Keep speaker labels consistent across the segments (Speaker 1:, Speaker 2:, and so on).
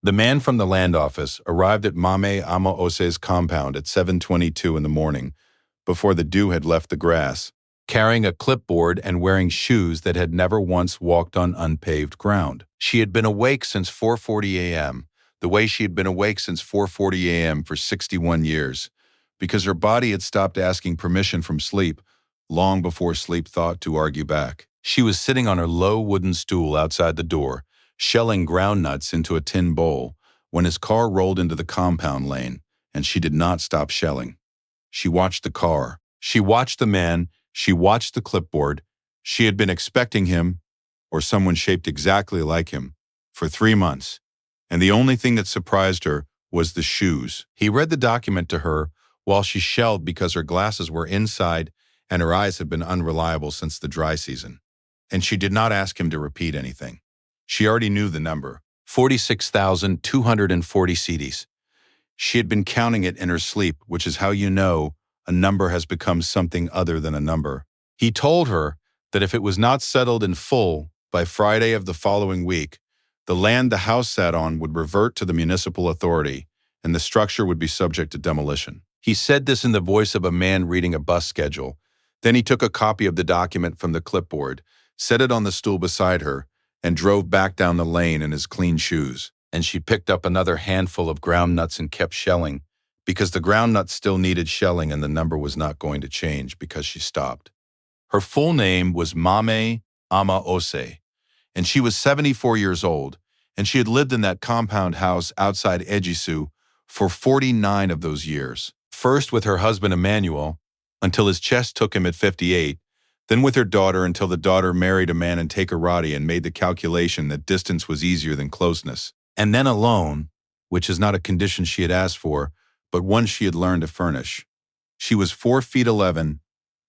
Speaker 1: The man from the land office arrived at Mame Ama Ose's compound at 7:22 in the morning, before the dew had left the grass, carrying a clipboard and wearing shoes that had never once walked on unpaved ground. She had been awake since 4:40 a.m., the way she had been awake since 4:40 a.m. for 61 years, because her body had stopped asking permission from sleep long before sleep thought to argue back. She was sitting on her low wooden stool outside the door, shelling ground nuts into a tin bowl, when his car rolled into the compound lane, and she did not stop shelling. She watched the car. She watched the man. She watched the clipboard. She had been expecting him, or someone shaped exactly like him, for 3 months, and the only thing that surprised her was the shoes. He read the document to her while she shelled because her glasses were inside and her eyes had been unreliable since the dry season. And she did not ask him to repeat anything. She already knew the number, 46,240 cedis. She had been counting it in her sleep, which is how you know a number has become something other than a number. He told her that if it was not settled in full by Friday of the following week, the land the house sat on would revert to the municipal authority, and the structure would be subject to demolition. He said this in the voice of a man reading a bus schedule. Then he took a copy of the document from the clipboard, set it on the stool beside her, and drove back down the lane in his clean shoes. And she picked up another handful of ground nuts and kept shelling, because the ground nuts still needed shelling and the number was not going to change because she stopped. Her full name was Mame Ama Ose, and she was 74 years old, and she had lived in that compound house outside Ejisu for 49 of those years. First with her husband Emmanuel, until his chest took him at 58, then with her daughter until the daughter married a man in Takoradi and made the calculation that distance was easier than closeness. And then alone, which is not a condition she had asked for, but one she had learned to furnish. She was 4 feet 11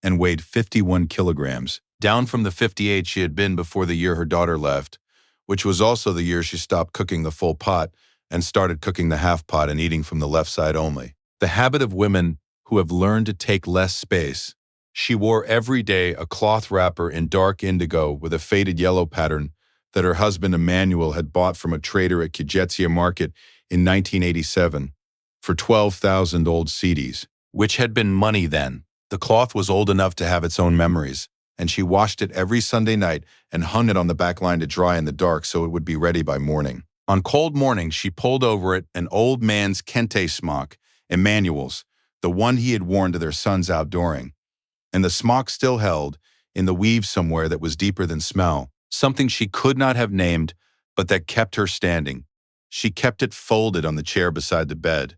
Speaker 1: and weighed 51 kilograms, down from the 58 she had been before the year her daughter left, which was also the year she stopped cooking the full pot and started cooking the half pot and eating from the left side only. The habit of women who have learned to take less space. She wore every day a cloth wrapper in dark indigo with a faded yellow pattern that her husband Emmanuel had bought from a trader at Kijetsia Market in 1987 for 12,000 old cedis, which had been money then. The cloth was old enough to have its own memories, and she washed it every Sunday night and hung it on the back line to dry in the dark so it would be ready by morning. On cold mornings, she pulled over it an old man's kente smock, Emmanuel's, the one he had worn to their sons outdooring, and the smock still held, in the weave somewhere that was deeper than smell, something she could not have named, but that kept her standing. She kept it folded on the chair beside the bed,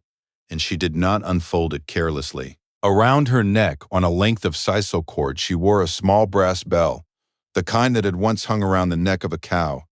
Speaker 1: and she did not unfold it carelessly. Around her neck, on a length of sisal cord, she wore a small brass bell, the kind that had once hung around the neck of a cow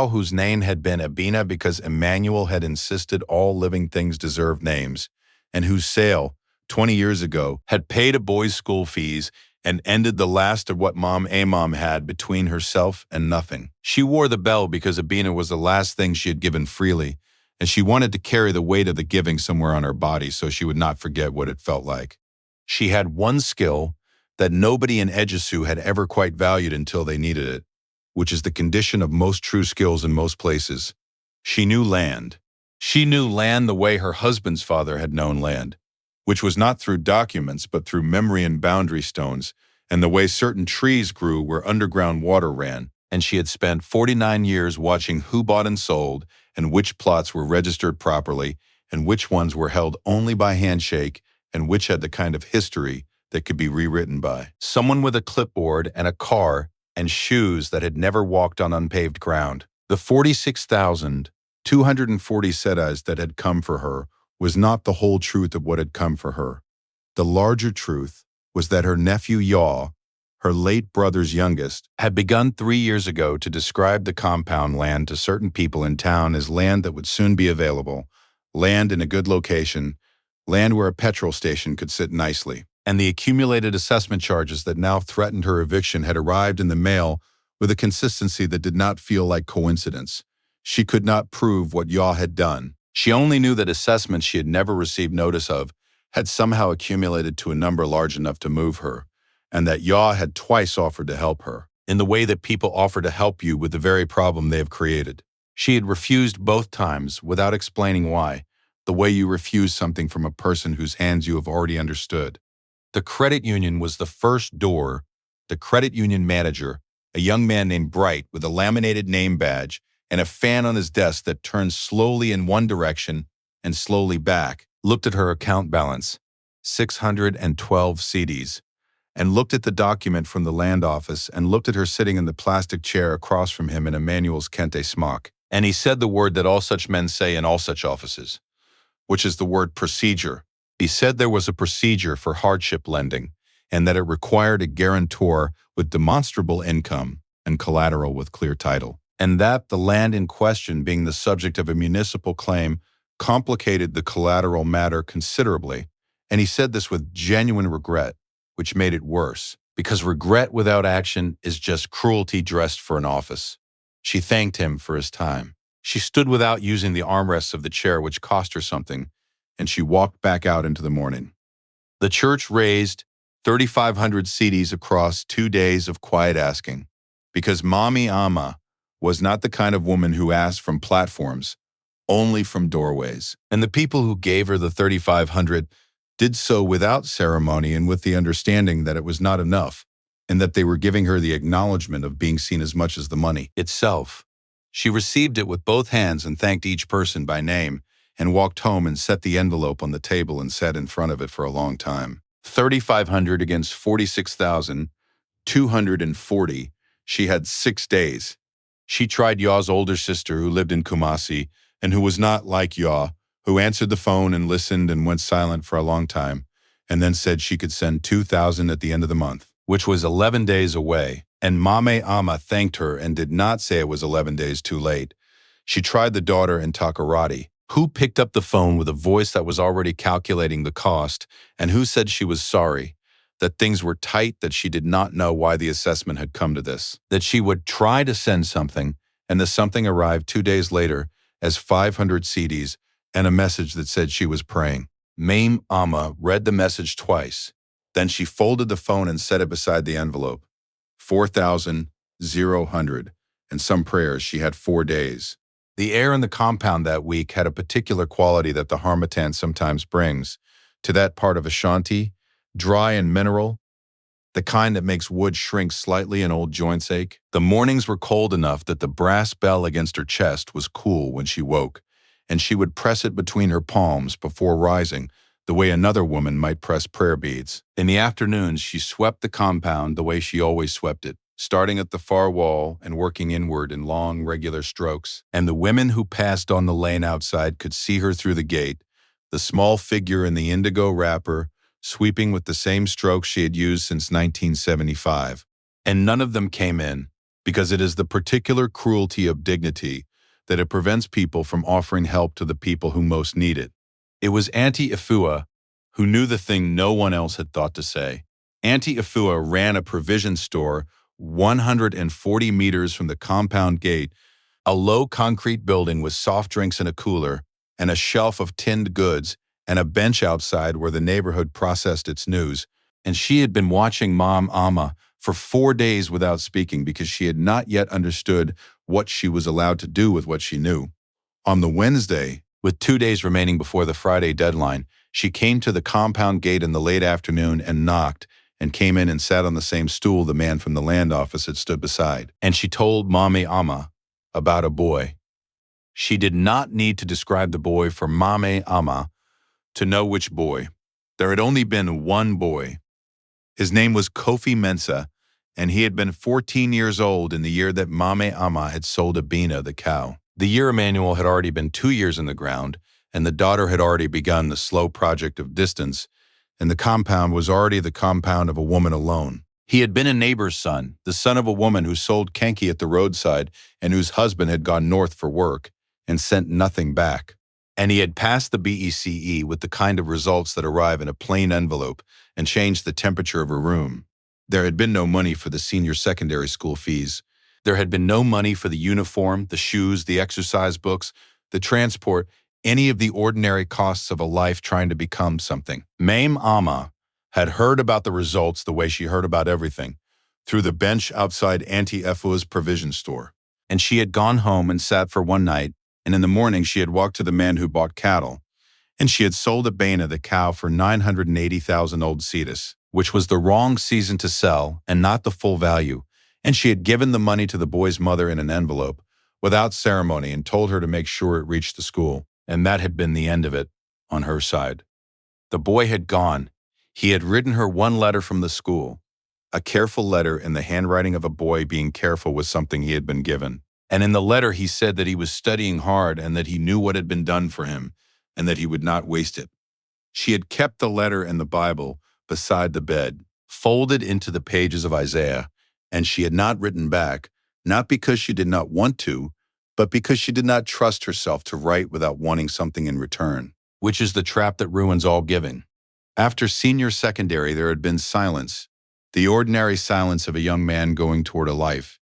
Speaker 1: whose name had been Abina because Emmanuel had insisted all living things deserved names, and whose sale, 20 years ago, had paid a boy's school fees and ended the last of what Mom Amam had between herself and nothing. She wore the bell because Abina was the last thing she had given freely, and she wanted to carry the weight of the giving somewhere on her body so she would not forget what it felt like. She had one skill that nobody in Ejisu had ever quite valued until they needed it, which is the condition of most true skills in most places. She knew land. She knew land the way her husband's father had known land, which was not through documents but through memory and boundary stones, and the way certain trees grew where underground water ran, and she had spent 49 years watching who bought and sold, and which plots were registered properly, and which ones were held only by handshake, and which had the kind of history that could be rewritten by someone with a clipboard and a car and shoes that had never walked on unpaved ground. The 46,240 cedis that had come for her was not the whole truth of what had come for her. The larger truth was that her nephew Yaw, her late brother's youngest, had begun 3 years ago to describe the compound land to certain people in town as land that would soon be available, land in a good location, land where a petrol station could sit nicely. And the accumulated assessment charges that now threatened her eviction had arrived in the mail with a consistency that did not feel like coincidence. She could not prove what Yaw had done. She only knew that assessments she had never received notice of had somehow accumulated to a number large enough to move her, and that Yaw had twice offered to help her, in the way that people offer to help you with the very problem they have created. She had refused both times without explaining why, the way you refuse something from a person whose hands you have already understood. The credit union was the first door. The credit union manager, a young man named Bright with a laminated name badge and a fan on his desk that turned slowly in one direction and slowly back, looked at her account balance, 612 CDs, and looked at the document from the land office and looked at her sitting in the plastic chair across from him in Emmanuel's Kente smock. And he said the word that all such men say in all such offices, which is the word procedure. He said there was a procedure for hardship lending and that it required a guarantor with demonstrable income and collateral with clear title, and that the land in question being the subject of a municipal claim complicated the collateral matter considerably, and he said this with genuine regret, which made it worse, because regret without action is just cruelty dressed for an office. She thanked him for his time. She stood without using the armrests of the chair, which cost her something, and she walked back out into the morning. The church raised 3,500 CDs across 2 days of quiet asking, because Mommy Amma was not the kind of woman who asked from platforms, only from doorways. And the people who gave her the 3,500 did so without ceremony and with the understanding that it was not enough, and that they were giving her the acknowledgement of being seen as much as the money itself. She received it with both hands and thanked each person by name, and walked home and set the envelope on the table and sat in front of it for a long time. 3,500 against 46,240. She had 6 days. She tried Yaw's older sister who lived in Kumasi and who was not like Yaw, who answered the phone and listened and went silent for a long time, and then said she could send 2,000 at the end of the month, which was 11 days away, and Mame Amma thanked her and did not say it was 11 days too late. She tried the daughter in Takoradi, who picked up the phone with a voice that was already calculating the cost, and who said she was sorry, that things were tight, that she did not know why the assessment had come to this, that she would try to send something, and the something arrived 2 days later as 500 CDs and a message that said she was praying. Mame Amma read the message twice. Then she folded the phone and set it beside the envelope. 4,000, and some prayers. She had 4 days. The air in the compound that week had a particular quality that the harmattan sometimes brings to that part of Ashanti, dry and mineral, the kind that makes wood shrink slightly and old joints ache. The mornings were cold enough that the brass bell against her chest was cool when she woke, and she would press it between her palms before rising, the way another woman might press prayer beads. In the afternoons, she swept the compound the way she always swept it, starting at the far wall and working inward in long, regular strokes. And the women who passed on the lane outside could see her through the gate, the small figure in the indigo wrapper, sweeping with the same strokes she had used since 1975. And none of them came in, because it is the particular cruelty of dignity that it prevents people from offering help to the people who most need it. It was Auntie Ifua who knew the thing no one else had thought to say. Auntie Ifua ran a provision store 140 meters from the compound gate, a low concrete building with soft drinks and a cooler, and a shelf of tinned goods, and a bench outside where the neighborhood processed its news, and she had been watching Mom Amma for 4 days without speaking because she had not yet understood what she was allowed to do with what she knew. On the Wednesday, with 2 days remaining before the Friday deadline, she came to the compound gate in the late afternoon and knocked, and came in and sat on the same stool the man from the land office had stood beside. And she told Mame Amma about a boy. She did not need to describe the boy for Mame Amma to know which boy. There had only been one boy. His name was Kofi Mensah, and he had been 14 years old in the year that Mame Amma had sold Abina, the cow. The year Emmanuel had already been 2 years in the ground, and the daughter had already begun the slow project of distance, and the compound was already the compound of a woman alone. He had been a neighbor's son, the son of a woman who sold kenki at the roadside and whose husband had gone north for work and sent nothing back. And he had passed the BECE with the kind of results that arrive in a plain envelope and changed the temperature of a room. There had been no money for the senior secondary school fees. There had been no money for the uniform, the shoes, the exercise books, the transport, any of the ordinary costs of a life trying to become something. Mame Amma had heard about the results the way she heard about everything, through the bench outside Auntie Efua's provision store. And she had gone home and sat for one night, and in the morning she had walked to the man who bought cattle, and she had sold Abena the cow for 980,000 old cetus, which was the wrong season to sell and not the full value, and she had given the money to the boy's mother in an envelope, without ceremony, and told her to make sure it reached the school, and that had been the end of it, on her side. The boy had gone. He had written her one letter from the school, a careful letter in the handwriting of a boy being careful with something he had been given. And in the letter he said that he was studying hard and that he knew what had been done for him, and that he would not waste it. She had kept the letter and the Bible beside the bed, folded into the pages of Isaiah, and she had not written back, not because she did not want to, but because she did not trust herself to write without wanting something in return, which is the trap that ruins all giving. After senior secondary, there had been silence, the ordinary silence of a young man going toward a life,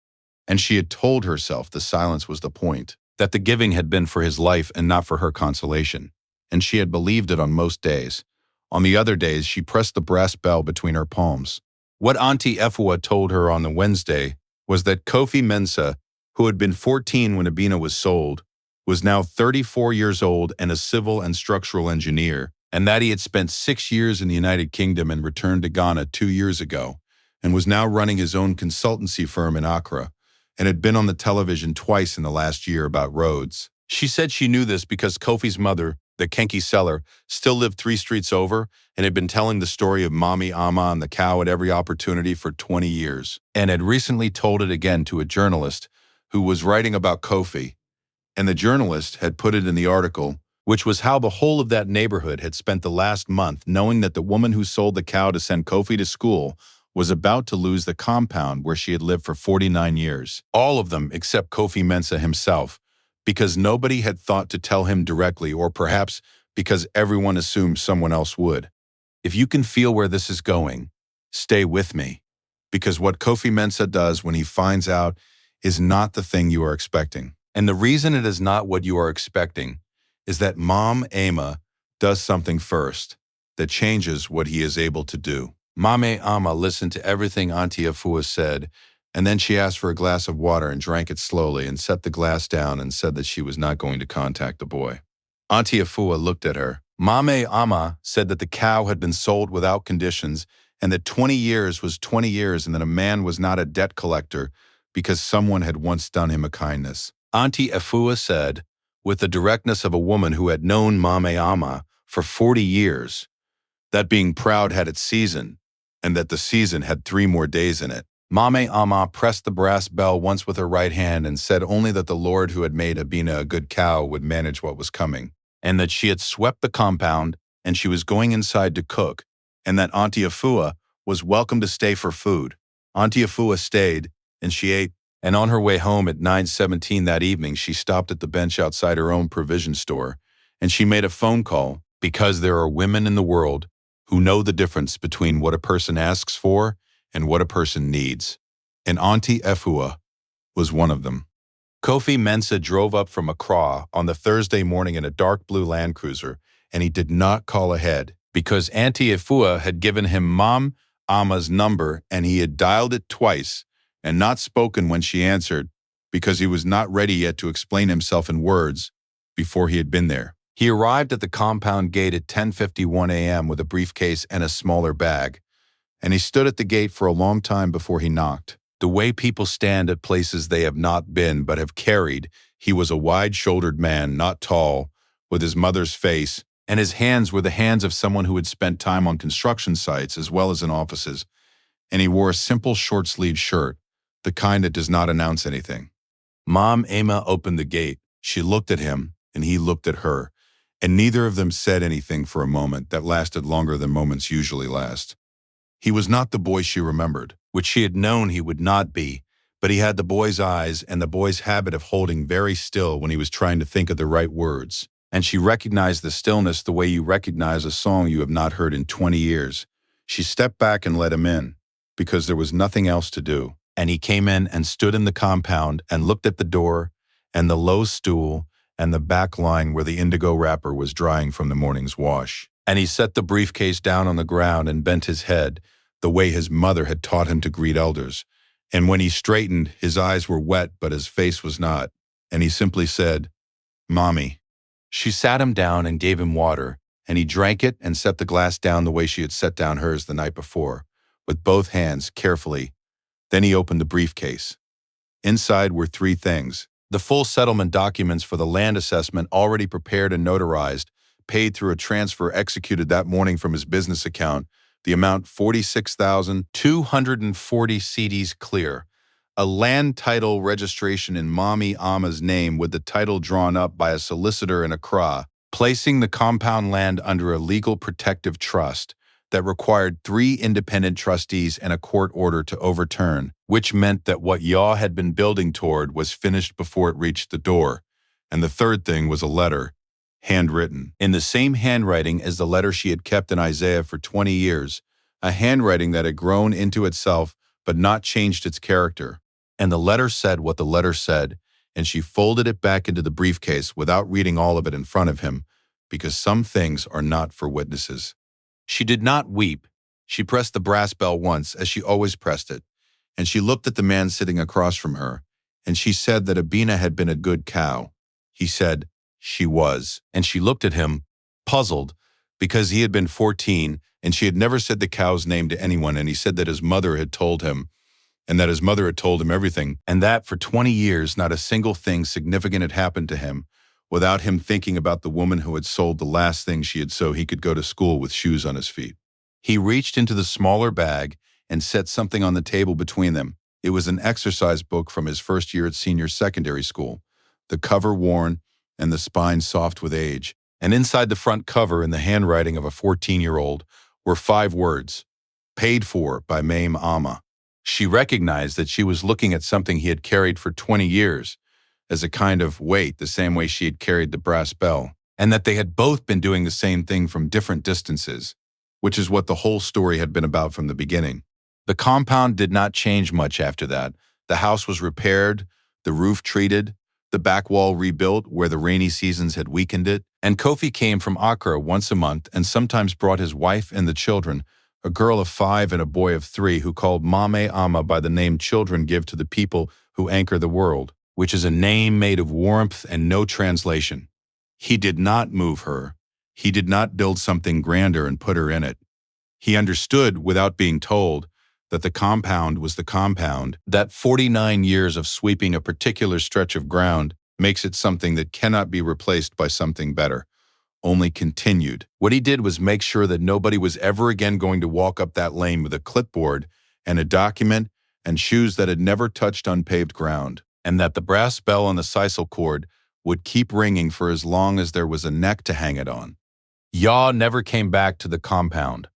Speaker 1: and she had told herself the silence was the point, that the giving had been for his life and not for her consolation, and she had believed it on most days. On the other days, she pressed the brass bell between her palms. What Auntie Efua told her on the Wednesday was that Kofi Mensah, who had been 14 when Abena was sold, was now 34 years old and a civil and structural engineer, and that he had spent 6 years in the United Kingdom and returned to Ghana 2 years ago, and was now running his own consultancy firm in Accra, and had been on the television twice in the last year about roads. She said she knew this because Kofi's mother, the Kenki seller, still lived 3 streets over and had been telling the story of Mommy Ama and the cow at every opportunity for 20 years, and had recently told it again to a journalist who was writing about Kofi, and the journalist had put it in the article, which was how the whole of that neighborhood had spent the last month knowing that the woman who sold the cow to send Kofi to school was about to lose the compound where she had lived for 49 years. All of them except Kofi Mensah himself, because nobody had thought to tell him directly, or perhaps because everyone assumed someone else would. If you can feel where this is going, stay with me, because what Kofi Mensah does when he finds out is not the thing you are expecting. And the reason it is not what you are expecting is that Mom Ama does something first that changes what he is able to do. Mame Ama listened to everything Auntie Efua said, and then she asked for a glass of water and drank it slowly and set the glass down and said that she was not going to contact the boy. Auntie Efua looked at her. Mame Ama said that the cow had been sold without conditions and that 20 years was 20 years and that a man was not a debt collector because someone had once done him a kindness. Auntie Efua said, with the directness of a woman who had known Mame Ama for 40 years, that being proud had its season, and that the season had 3 more days in it. Mame Ama pressed the brass bell once with her right hand and said only that the Lord who had made Abena a good cow would manage what was coming, and that she had swept the compound and she was going inside to cook, and that Auntie Efua was welcome to stay for food. Auntie Efua stayed, and she ate, and on her way home at 9:17 that evening she stopped at the bench outside her own provision store, and she made a phone call, because there are women in the world who know the difference between what a person asks for and what a person needs, and Auntie Efua was one of them. Kofi Mensah drove up from Accra on the Thursday morning in a dark blue Land Cruiser, and he did not call ahead because Auntie Efua had given him Mom Ama's number and he had dialed it twice and not spoken when she answered because he was not ready yet to explain himself in words before he had been there. He arrived at the compound gate at 10:51 a.m. with a briefcase and a smaller bag, and he stood at the gate for a long time before he knocked. The way people stand at places they have not been but have carried, he was a wide-shouldered man, not tall, with his mother's face, and his hands were the hands of someone who had spent time on construction sites as well as in offices, and he wore a simple short-sleeved shirt, the kind that does not announce anything. Mom Ama opened the gate. She looked at him, and he looked at her, and neither of them said anything for a moment that lasted longer than moments usually last. He was not the boy she remembered, which she had known he would not be, but he had the boy's eyes and the boy's habit of holding very still when he was trying to think of the right words, and she recognized the stillness the way you recognize a song you have not heard in 20 years. She stepped back and let him in, because there was nothing else to do, and he came in and stood in the compound and looked at the door and the low stool and the back line where the indigo wrapper was drying from the morning's wash. And he set the briefcase down on the ground and bent his head, the way his mother had taught him to greet elders, And when he straightened, his eyes were wet, but his face was not. And he simply said, "Mommy." She sat him down and gave him water, and he drank it and set the glass down the way she had set down hers the night before, with both hands carefully. Then he opened the briefcase. Inside were three things: the full settlement documents for the land assessment already prepared and notarized, paid through a transfer executed that morning from his business account, the amount 46,240 CDs clear, a land title registration in Mommy Ama's name with the title drawn up by a solicitor in Accra, placing the compound land under a legal protective trust that required 3 independent trustees and a court order to overturn, which meant that what Yaw had been building toward was finished before it reached the door. And the third thing was a letter, handwritten, in the same handwriting as the letter she had kept in Isaiah for 20 years, a handwriting that had grown into itself but not changed its character. And the letter said what the letter said, and she folded it back into the briefcase without reading all of it in front of him, because some things are not for witnesses. She did not weep. She pressed the brass bell once, as she always pressed it, and she looked at the man sitting across from her, and she said that Abina had been a good cow. He said, she was, and she looked at him, puzzled, because he had been 14, and she had never said the cow's name to anyone, and he said that his mother had told him, and that his mother had told him everything, and that for 20 years not a single thing significant had happened to him, without him thinking about the woman who had sold the last thing she had so he could go to school with shoes on his feet. He reached into the smaller bag and set something on the table between them. It was an exercise book from his first year at senior secondary school, the cover worn and the spine soft with age. And inside the front cover, in the handwriting of a 14-year-old, were 5 words, "Paid for by Mame Ama." She recognized that she was looking at something he had carried for 20 years, as a kind of weight, the same way she had carried the brass bell, and that they had both been doing the same thing from different distances, which is what the whole story had been about from the beginning. The compound did not change much after that. The house was repaired, the roof treated, the back wall rebuilt where the rainy seasons had weakened it, and Kofi came from Accra once a month and sometimes brought his wife and the children, a girl of 5 and a boy of 3, who called Mame Ama by the name children give to the people who anchor the world, which is a name made of warmth and no translation. He did not move her. He did not build something grander and put her in it. He understood, without being told, that the compound was the compound, that 49 years of sweeping a particular stretch of ground makes it something that cannot be replaced by something better, only continued. What he did was make sure that nobody was ever again going to walk up that lane with a clipboard and a document and shoes that had never touched unpaved ground, and that the brass bell on the sisal cord would keep ringing for as long as there was a neck to hang it on. Yaw never came back to the compound.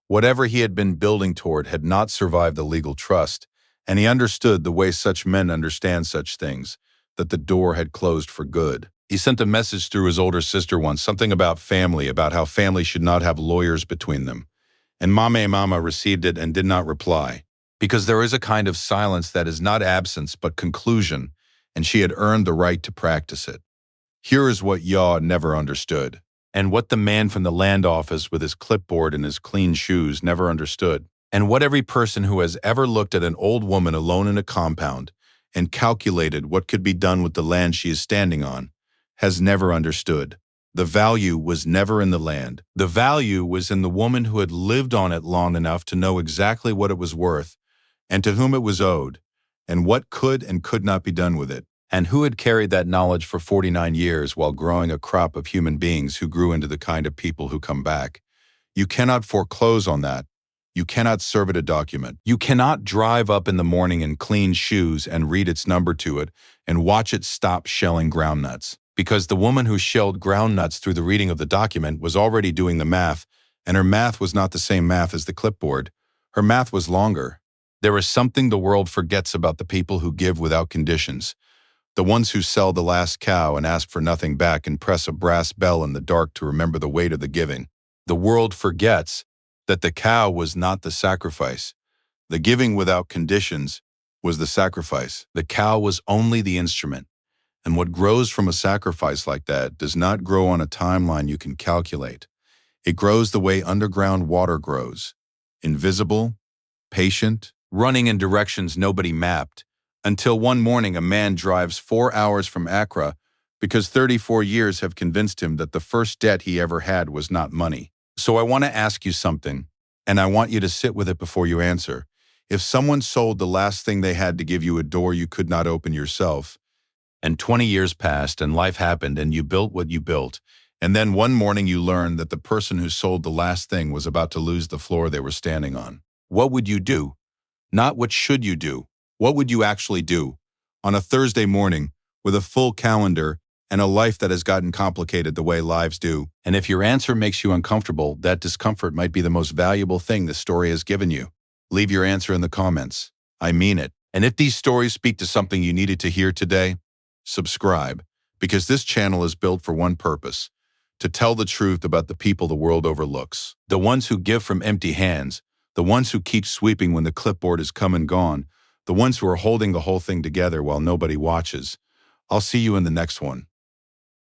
Speaker 1: Whatever he had been building toward had not survived the legal trust, and he understood the way such men understand such things, that the door had closed for good. He sent a message through his older sister once, something about family, about how family should not have lawyers between them, and Mame Mama received it and did not reply, because there is a kind of silence that is not absence but conclusion, and she had earned the right to practice it. Here is what Yaw never understood, and what the man from the land office with his clipboard and his clean shoes never understood, and what every person who has ever looked at an old woman alone in a compound and calculated what could be done with the land she is standing on has never understood. The value was never in the land. The value was in the woman who had lived on it long enough to know exactly what it was worth, and to whom it was owed, and what could and could not be done with it, and who had carried that knowledge for 49 years while growing a crop of human beings who grew into the kind of people who come back. You cannot foreclose on that. You cannot serve it a document. You cannot drive up in the morning in clean shoes and read its number to it and watch it stop shelling groundnuts, because the woman who shelled groundnuts through the reading of the document was already doing the math, and her math was not the same math as the clipboard. Her math was longer. There is something the world forgets about the people who give without conditions, the ones who sell the last cow and ask for nothing back and press a brass bell in the dark to remember the weight of the giving. The world forgets that the cow was not the sacrifice. The giving without conditions was the sacrifice. The cow was only the instrument. And what grows from a sacrifice like that does not grow on a timeline you can calculate. It grows the way underground water grows, invisible, patient, running in directions nobody mapped, until one morning a man drives 4 hours from Accra because 34 years have convinced him that the first debt he ever had was not money. So I want to ask you something, and I want you to sit with it before you answer. If someone sold the last thing they had to give you a door you could not open yourself, and 20 years passed and life happened and you built what you built, and then one morning you learned that the person who sold the last thing was about to lose the floor they were standing on, what would you do? Not what should you do. What would you actually do? On a Thursday morning, with a full calendar and a life that has gotten complicated the way lives do. And if your answer makes you uncomfortable, that discomfort might be the most valuable thing this story has given you. Leave your answer in the comments. I mean it. And if these stories speak to something you needed to hear today, subscribe, because this channel is built for one purpose: to tell the truth about the people the world overlooks. The ones who give from empty hands, the ones who keep sweeping when the clipboard is come and gone, the ones who are holding the whole thing together while nobody watches. I'll see you in the next one.